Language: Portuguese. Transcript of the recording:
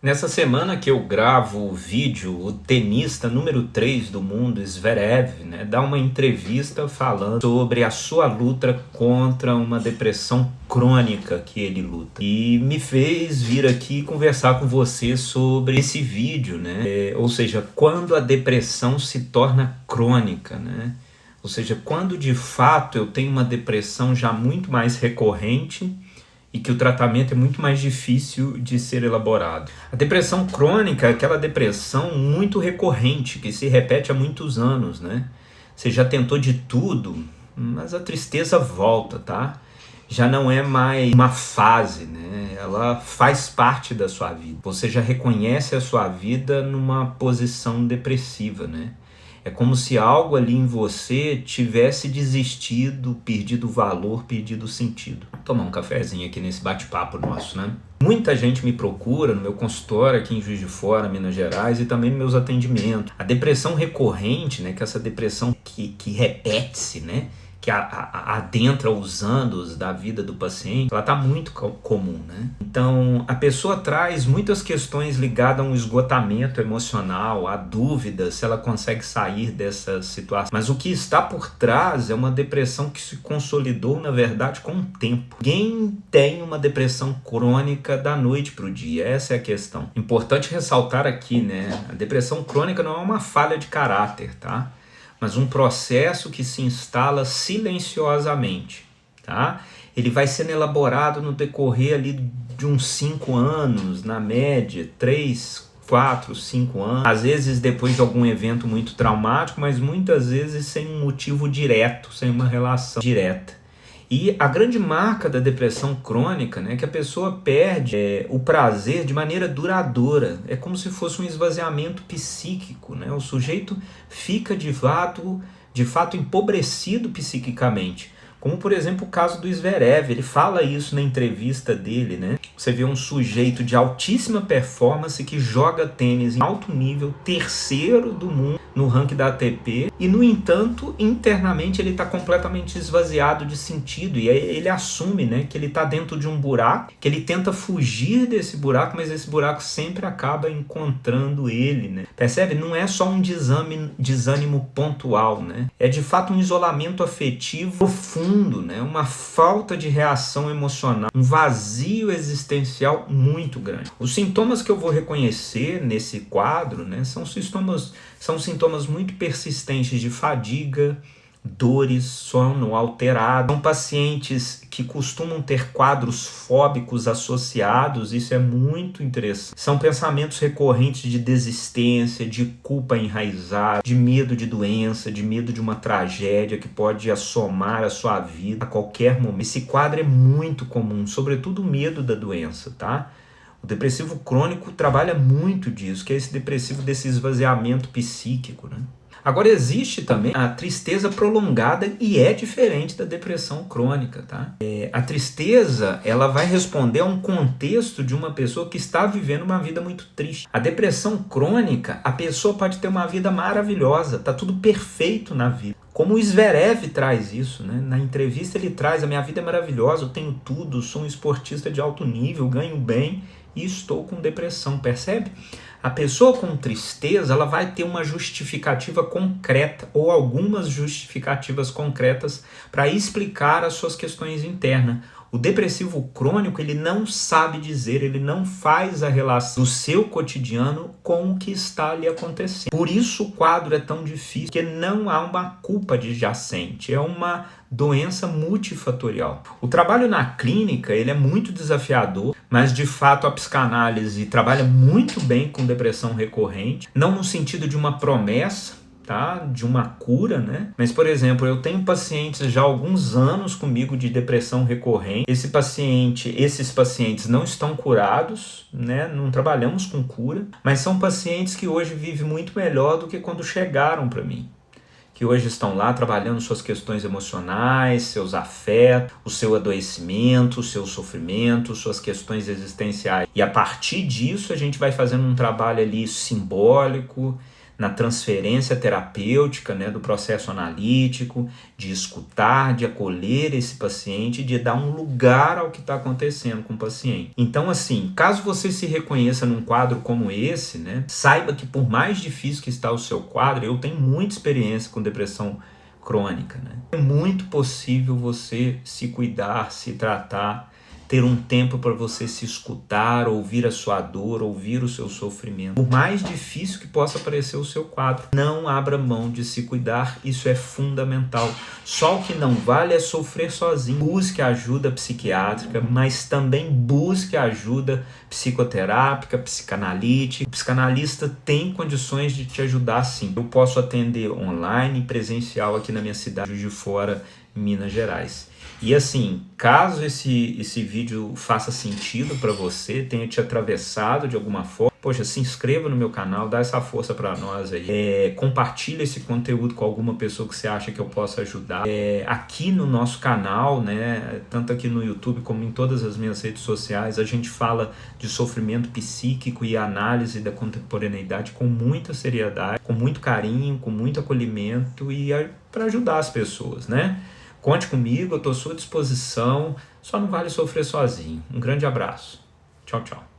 Nessa semana que eu gravo o vídeo, o tenista número 3 do mundo, Zverev, dá uma entrevista falando sobre a sua luta contra uma depressão crônica que ele luta. E me fez vir aqui conversar com você sobre esse vídeo, ou seja, quando a depressão se torna crônica, Ou seja, quando de fato eu tenho uma depressão já muito mais recorrente e que o tratamento é muito mais difícil de ser elaborado. A depressão crônica é aquela depressão muito recorrente, que se repete há muitos anos, Você já tentou de tudo, mas a tristeza volta, tá? Já não é mais uma fase, Ela faz parte da sua vida. Você já reconhece a sua vida numa posição depressiva, É como se algo ali em você tivesse desistido, perdido valor, perdido sentido. Vou tomar um cafezinho aqui nesse bate-papo nosso, Muita gente me procura no meu consultório aqui em Juiz de Fora, Minas Gerais, e também nos meus atendimentos. A depressão recorrente, que é essa depressão que repete-se, que adentra os anos da vida do paciente, ela está muito comum, Então, a pessoa traz muitas questões ligadas a um esgotamento emocional, a dúvida se ela consegue sair dessa situação. Mas o que está por trás é uma depressão que se consolidou, na verdade, com o tempo. Ninguém tem uma depressão crônica da noite para o dia, essa é a questão. Importante ressaltar aqui, A depressão crônica não é uma falha de caráter, tá? Mas um processo que se instala silenciosamente, tá? Ele vai sendo elaborado no decorrer ali de uns 5 anos, na média, 3, 4, 5 anos. Às vezes depois de algum evento muito traumático, mas muitas vezes sem um motivo direto, sem uma relação direta. E a grande marca da depressão crônica é que a pessoa perde o prazer de maneira duradoura. É como se fosse um esvaziamento psíquico, O sujeito fica de fato empobrecido psiquicamente. Como, por exemplo, o caso do Zverev, ele fala isso na entrevista dele, Você vê um sujeito de altíssima performance que joga tênis em alto nível, terceiro do mundo no ranking da ATP, e, no entanto, internamente ele está completamente esvaziado de sentido, e aí ele assume, que ele está dentro de um buraco, que ele tenta fugir desse buraco, mas esse buraco sempre acaba encontrando ele, Percebe? Não é só um desânimo pontual, É de fato um isolamento afetivo profundo, uma falta de reação emocional, um vazio existencial muito grande. Os sintomas que eu vou reconhecer nesse quadro, são sintomas muito persistentes de fadiga, dores, sono alterado. São pacientes que costumam ter quadros fóbicos associados, isso é muito interessante. São pensamentos recorrentes de desistência, de culpa enraizada, de medo de doença, de medo de uma tragédia que pode assomar a sua vida a qualquer momento. Esse quadro é muito comum, sobretudo o medo da doença, tá? O depressivo crônico trabalha muito disso, que é esse depressivo desse esvaziamento psíquico, Agora, existe também a tristeza prolongada e é diferente da depressão crônica, tá? A tristeza, ela vai responder a um contexto de uma pessoa que está vivendo uma vida muito triste. A depressão crônica, a pessoa pode ter uma vida maravilhosa, tá tudo perfeito na vida. Como o Zverev traz isso, Na entrevista ele traz: a minha vida é maravilhosa, eu tenho tudo, sou um esportista de alto nível, ganho bem e estou com depressão, percebe? A pessoa com tristeza, ela vai ter uma justificativa concreta ou algumas justificativas concretas para explicar as suas questões internas. O depressivo crônico, ele não sabe dizer, ele não faz a relação do seu cotidiano com o que está ali acontecendo. Por isso o quadro é tão difícil, porque não há uma culpa adjacente, é uma doença multifatorial. O trabalho na clínica, ele é muito desafiador, mas de fato a psicanálise trabalha muito bem com depressão recorrente, não no sentido de uma promessa, tá? De uma cura, Mas, por exemplo, eu tenho pacientes já há alguns anos comigo de depressão recorrente. Esses pacientes não estão curados, Não trabalhamos com cura, mas são pacientes que hoje vivem muito melhor do que quando chegaram para mim. Que hoje estão lá trabalhando suas questões emocionais, seus afetos, o seu adoecimento, o seu sofrimento, suas questões existenciais. E a partir disso a gente vai fazendo um trabalho ali simbólico, na transferência terapêutica, né, do processo analítico, de escutar, de acolher esse paciente, de dar um lugar ao que está acontecendo com o paciente. Então, assim, caso você se reconheça num quadro como esse, né, saiba que por mais difícil que está o seu quadro, eu tenho muita experiência com depressão crônica, né? É muito possível você se cuidar, se tratar, ter um tempo para você se escutar, ouvir a sua dor, ouvir o seu sofrimento. Por mais difícil que possa parecer o seu quadro, não abra mão de se cuidar, isso é fundamental. Só o que não vale é sofrer sozinho. Busque ajuda psiquiátrica, mas também busque ajuda psicoterápica, psicanalítica. O psicanalista tem condições de te ajudar sim. Eu posso atender online, presencial aqui na minha cidade, Juiz de Fora, Minas Gerais. E assim, caso esse vídeo faça sentido para você, tenha te atravessado de alguma forma, poxa, se inscreva no meu canal, dá essa força para nós aí. Compartilha esse conteúdo com alguma pessoa que você acha que eu possa ajudar. Aqui no nosso canal, né, tanto aqui no YouTube como em todas as minhas redes sociais, a gente fala de sofrimento psíquico e análise da contemporaneidade com muita seriedade, com muito carinho, com muito acolhimento e para ajudar as pessoas, né? Conte comigo, eu estou à sua disposição, só não vale sofrer sozinho. Um grande abraço. Tchau, tchau.